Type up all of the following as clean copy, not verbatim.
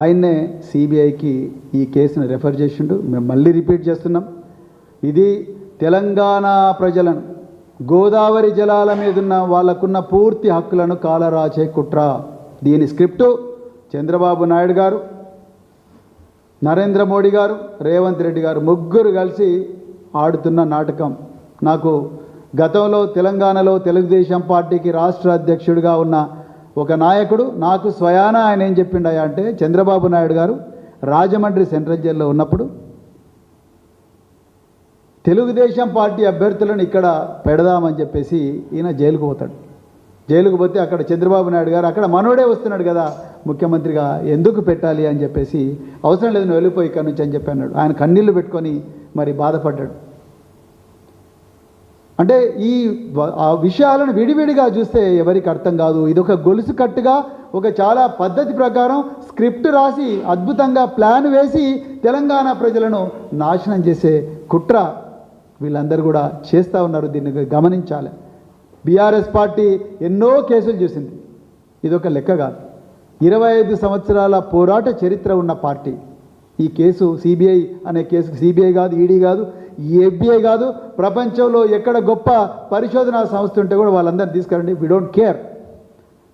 ఆయన్నే సిబిఐకి ఈ కేసును రెఫర్ చేసిండు. మేము మళ్ళీ రిపీట్ చేస్తున్నాం, ఇది తెలంగాణ ప్రజలను గోదావరి జలాల మీదున్న వాళ్ళకున్న పూర్తి హక్కులను కాలరాచే కుట్ర. దీని స్క్రిప్టు చంద్రబాబు నాయుడు గారు, నరేంద్ర మోడీ గారు, రేవంత్ రెడ్డి గారు ముగ్గురు కలిసి ఆడుతున్న నాటకం. నాకు గతంలో తెలంగాణలో తెలుగుదేశం పార్టీకి రాష్ట్ర అధ్యక్షుడిగా ఉన్న ఒక నాయకుడు నాకు స్వయాన ఆయన ఏం చెప్పిండయా అంటే, చంద్రబాబు నాయుడు గారు రాజమండ్రి సెంట్రల్ జైల్లో ఉన్నప్పుడు తెలుగుదేశం పార్టీ అభ్యర్థులను ఇక్కడ పెడదామని చెప్పేసి ఈయన జైలుకు పోతాడు. జైలుకు పోతే అక్కడ చంద్రబాబు నాయుడు గారు అక్కడ మనోడే వస్తున్నాడు కదా ముఖ్యమంత్రిగా, ఎందుకు పెట్టాలి అని చెప్పేసి, అవసరం లేదు నువ్వు వెళ్ళిపోయి ఇక్కడ నుంచి అని చెప్పి అన్నాడు. ఆయన కన్నీళ్లు పెట్టుకొని మరి బాధపడ్డాడు. అంటే ఈ విషయాలను విడివిడిగా చూస్తే ఎవరికి అర్థం కాదు. ఇది ఒక గొలుసు కట్టుగా ఒక చాలా పద్ధతి ప్రకారం స్క్రిప్ట్ రాసి అద్భుతంగా ప్లాన్ వేసి తెలంగాణ ప్రజలను నాశనం చేసే కుట్ర వీళ్ళందరూ కూడా చేస్తూ ఉన్నారు. దీన్ని గమనించాలి. బీఆర్ఎస్ పార్టీ ఎన్నో కేసులు చూసింది, ఇదొక లెక్క కాదు. 25 సంవత్సరాల పోరాట చరిత్ర ఉన్న పార్టీ. ఈ కేసు సిబిఐ అనే కేసు, సిబిఐ కాదు, ఈడీ కాదు, ఎఫ్బిఐ కాదు, ప్రపంచంలో ఎక్కడ గొప్ప పరిశోధనా సంస్థ ఉంటే కూడా వాళ్ళందరినీ తీసుకురండి. We don't care.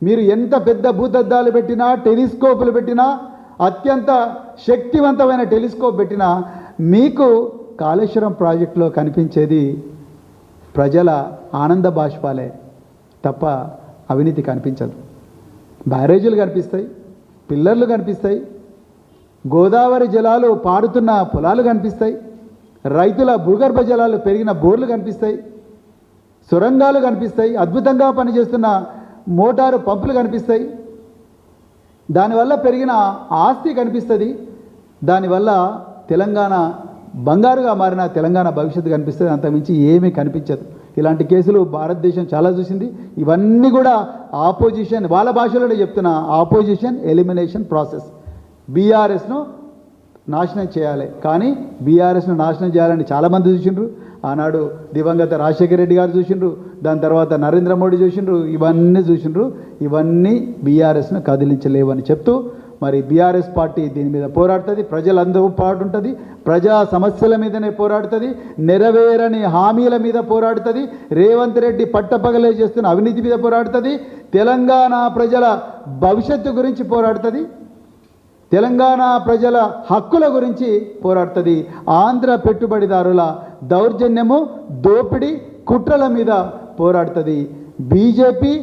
మీరు ఎంత పెద్ద భూతద్దాలు పెట్టినా, టెలిస్కోపులు పెట్టినా, అత్యంత శక్తివంతమైన టెలిస్కోప్ పెట్టినా, మీకు కాళేశ్వరం ప్రాజెక్టులో కనిపించేది ప్రజల ఆనంద బాష్పాలే తప్ప అవినీతి కనిపించదు. బ్యారేజీలు కనిపిస్తాయి, పిల్లర్లు కనిపిస్తాయి, గోదావరి జలాలు పారుతున్న పొలాలు కనిపిస్తాయి, రైతుల భూగర్భ జలాలు పెరిగిన బోర్లు కనిపిస్తాయి, సొరంగాలు కనిపిస్తాయి, అద్భుతంగా పనిచేస్తున్న మోటారు పంపులు కనిపిస్తాయి, దానివల్ల పెరిగిన ఆస్తి కనిపిస్తుంది, దానివల్ల తెలంగాణ బంగారుగా మారిన తెలంగాణ భవిష్యత్తు కనిపిస్తుంది. అంతకుమించి ఏమీ కనిపించదు. ఇలాంటి కేసులు భారతదేశం చాలా చూసింది. ఇవన్నీ కూడా ఆపోజిషన్, వాళ్ళ భాషలోనే చెప్తున్న ఆపోజిషన్ ఎలిమినేషన్ ప్రాసెస్. బీఆర్ఎస్ను నాశనం చేయాలి, కానీ బీఆర్ఎస్ను నాశనం చేయాలని చాలామంది చూసిండ్రు. ఆనాడు దివంగత రాజశేఖర రెడ్డి గారు చూసిండ్రు, దాని తర్వాత నరేంద్ర మోడీ చూసిండ్రు, ఇవన్నీ చూసిండ్రు. ఇవన్నీ బీఆర్ఎస్ను కదిలించలేవని చెప్తూ మరి బీఆర్ఎస్ పార్టీ దీని మీద పోరాడుతుంది. ప్రజలందరూ పాటుంటుంది, ప్రజా సమస్యల మీదనే పోరాడుతుంది, నెరవేరని హామీల మీద పోరాడుతుంది, రేవంత్ రెడ్డి పట్టపగలే చేస్తున్న అవినీతి మీద పోరాడుతుంది, తెలంగాణ ప్రజల భవిష్యత్తు గురించి పోరాడుతుంది, తెలంగాణ ప్రజల హక్కుల గురించి పోరాడుతుంది. ఆంధ్ర పెట్టుబడిదారుల దౌర్జన్యము, దోపిడీ, కుట్రల మీద పోరాడుతుంది. బీజేపీ